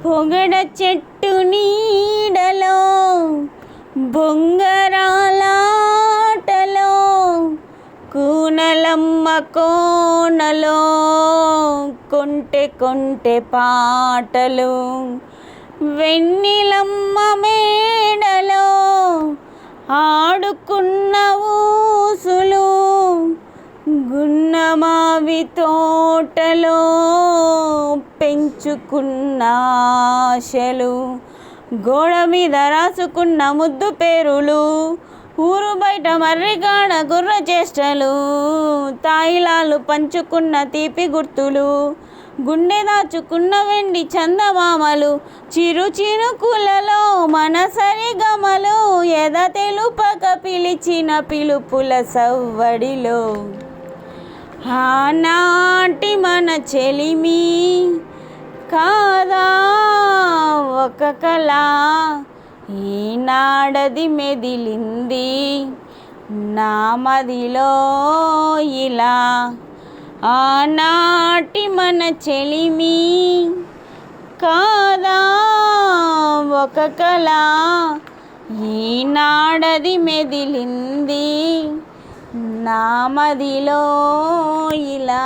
పొగడ చెట్టు నీడలో బొంగరాలాటలో కూనలమ్మ కోనలో కొంటె కొంటె పాటలు వెన్నెలమ్మ మేడలో ఆడుకున్న ఊసులు గున్నమావి తోటలో పెంచుకున్న ఆశలు గోడ మీద రాసుకున్న ముద్దు పేరులు ఊరు బయట మర్రిగాడ గుర్ర చేష్టలు తాయిలాలు పంచుకున్న తీపి గుర్తులు గుండె దాచుకున్న వెండి చందమామలు చిరు చినుకులలో మనసరి గమలు ఎద తెలుపక పిలిచిన పిలుపుల సవ్వడిలో ఆనాటి మన చెలిమి కాదా ఒక కళ ఈనాడది మెదిలింది నా మదిలో ఇలా ఆనాటి మన చెలిమి కాదా ఒక కళ ఈనాడది మెదిలింది నా మదిలో ఇలా